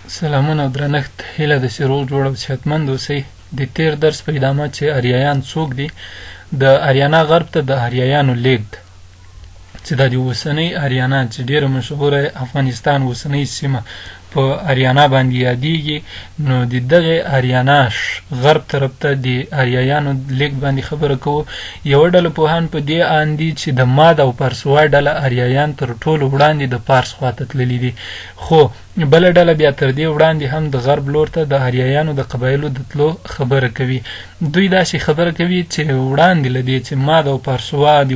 سلامونه او درنښت هیله ده چې روغ جوړ او صحتمند اوسئ. د تیر درس په ادامه چې اریایان څوک دي، د اریانا غرب ته د اریایانو لیږد چې دا د اوسنۍ اریانا چې ډیره مشهوره افغانستان اوسنۍ سیمه په اریانا باندې یادیږي، نو د دغه اریانا غرب طرف ته د اریایانو لیږد باندې خبره کوو. یوه ډله پوهان په دې ان دي چې د ماد او پارسوا ډله اریایان تر ټولو وړاندې د پارس خواته تللي دي، خو بله ډله بیا تر دې وړاندې هم د غرب لور ته د اریایانو د قبایلو د تلو خبره کوي. دوی داسې خبره کوي چې وړاندې له دې چې ماد او پارسوا د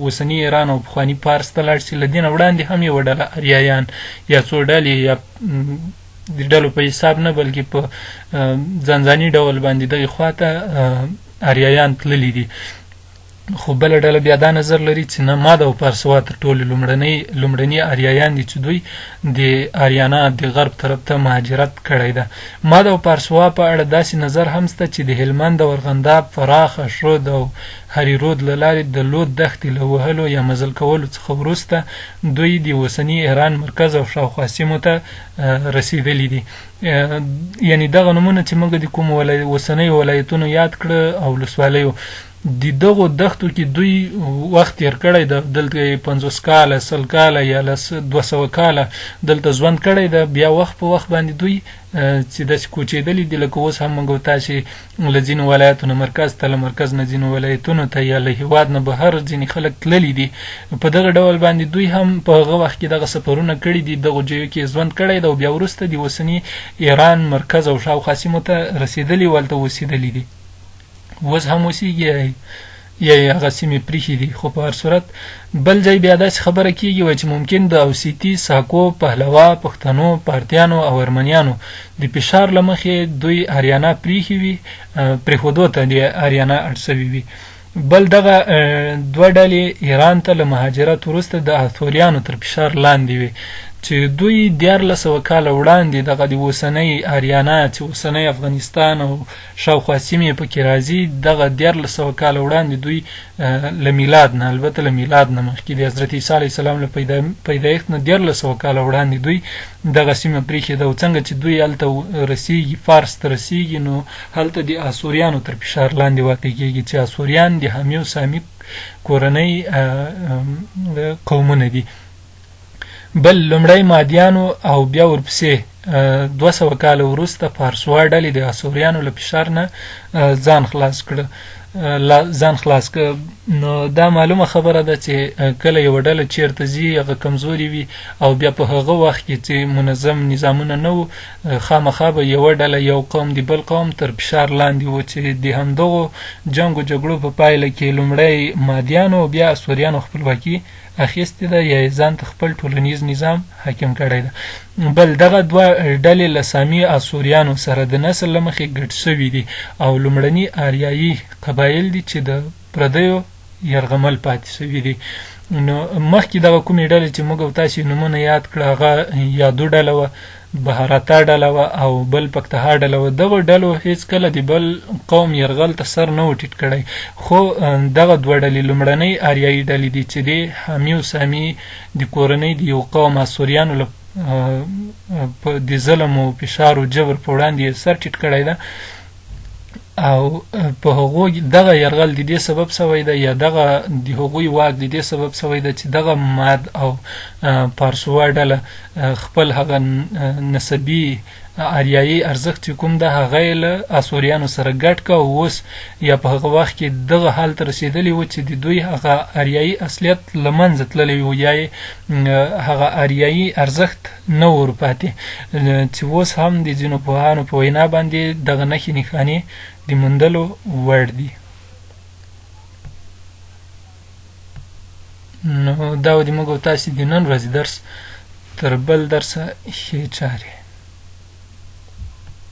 اوسني ایران او پخواني پارس ته لاړ شي، له دې نه وړاندې هم یوه ډله اریایان یا څو ډلې یا د ډلو په حساب نه بلکې په ځانځاني ډول باندې دغې خواته اریایان تللي دي. خو بله ډله بیا دا نظر لري چې نه، ماد او پارسوا تر ټولو لومړني اریایان دي چې دوی د اریانا د غرب طرف ته مهاجرت کړی ده. ماد او پارسوا په اړه داسې نظر هم شته چې د هلمند او ارغنداب، فراخ، اشرود او هری رود له لارې د لود دښتې له وهلو یا مزل کولو څخه وروسته دوی د اوسني ایران مرکز او شاوخوا سیمو ته رسېدلي دي. یعنې دغه نومونه چې موږ د کومو اوسنیو ولایتونو یاد کړه او ولسوالیو، د دغو دښتو کې دوی وخت تیر کړی ده. دلته 50 کاله، 100 کاله یا 200 کاله دلته ژوند کړی ده. بیا وخت په وخت باندې دوی چې داسې کوچېدلي دي، لکه اوس هم موږ او تاسې له ځینو ولایتونو مرکز ته، له مرکز نه ځینو ولایتونو ته یا له هېواد نه بهر ځینې خلک تللي دي. په دغه ډول باندې دوی هم په هغه وخت کې دغه سفرونه کړي دي، دغو ځایو کې ژوند کړی ده او بیا وروسته د اوسني ایران مرکز او شاوخوا سیمو ته رسېدلي او هلته اوسېدلي دي. اوس هم اوسېږي یا هغه سیمې پرېښي دي. خو په هر صورت بل ځای بیا داسې خبره کېږي وایي چې ممکن د اوسیتي، ساکو، پهلوا، پښتنو، پارتیانو او ارمنیانو د فشار له مخې دوی اریانا پرېښودو ته د اریانا اړ شوي وي. بل دغه دوه ډلې ایران ته له مهاجرت وروسته د اتولیانو تر فشار لاندې وي، چې دوی 1400 کاله وړاندې دغه د اوسنۍ اریانا چې اوسنی افغانستان او شاوخوا سیمې پکې راځي، دغه 1400 کاله وړاندې دوی له میلاد نه، البته له میلاد نه مخکې د حضرت عیسی علیه السلام له پیدایښت نه 1400 کاله وړاندې دوی دغه سیمه پرېښې ده. او څنګه چې دوی هلته رسېږي، فارس ته رسېږي، نو هلته د اسوریانو تر فشار لاندې واقع کېږي چې اسوریان د حمیو سامي کورنۍ قومونه دي. بل لومړی مادیانو او بیا ورپسې 200 کاله وروسته پارسوا ډلې د اسوریانو له فشار نه ځان خلاص کړ. نو دا معلومه خبره ده چې کله یوه ډله چیرته ځي، هغه کمزوري وي او بیا په هغه وخت کې چې منظم نظامونه نه وو، خامخا به یوه ډله، یو قوم د بل قوم تر فشار لاندې و، چې د همدغو جنګ و جګړو په پایله کې لومړی مادیانو او بیا اسوریانو خپلواکي اخیستې ده یا یې ځان ته خپل ټولنیز نظام حاکم کړی ده. بل دغه دوه ډلې له سامي اسوریانو سره د نسل له مخې ګډ شوي دي او لومړني اریایي قبایل دي چې د پردیو یرغمل پاتې شوي دي. نو مخکې دغه کومې ډلې چې موږ او تاسې نومونه یاد کړه، هغه یادو ډله وه، بهاراتا ډله وه او بل پکتها ډله وه. دغو ډلو هېڅکله د بل قوم یرغل ته سر نه و ټیټ کړی، خو دغه دوه ډلې لومړنۍ اریایي ډلې دي چې د حمی و سامي د کورنۍ د یو قوم اسوریانو د ظلم او فشار او جبر په وړاندې یې سر ټیټ کړی ده او په هغو دغه یرغل د دې سبب شوی ده یا دغه د هغوی واک د دې سبب شوی ده چې دغه ماد او پارسوا ډله خپل هغه نسبي اریایي ارزښت چې کوم ده هغه یې له اسوریانو سره ګډ که او اوس یا په هغه وخت کې دغه حال ته رسېدلي وو چې د دوی هغه اریایي اصلیت له منځه تللی و یا یې هغه اریایي ارزښت نه و ورپاتې، چې اوس هم د ځینو پوهانو په وینا باندې دغه نښې نښانې د موندلو وړ دي. نو دا و د موږ او تاسې د نن ورځې درس. تر بل درسه ښې چارې.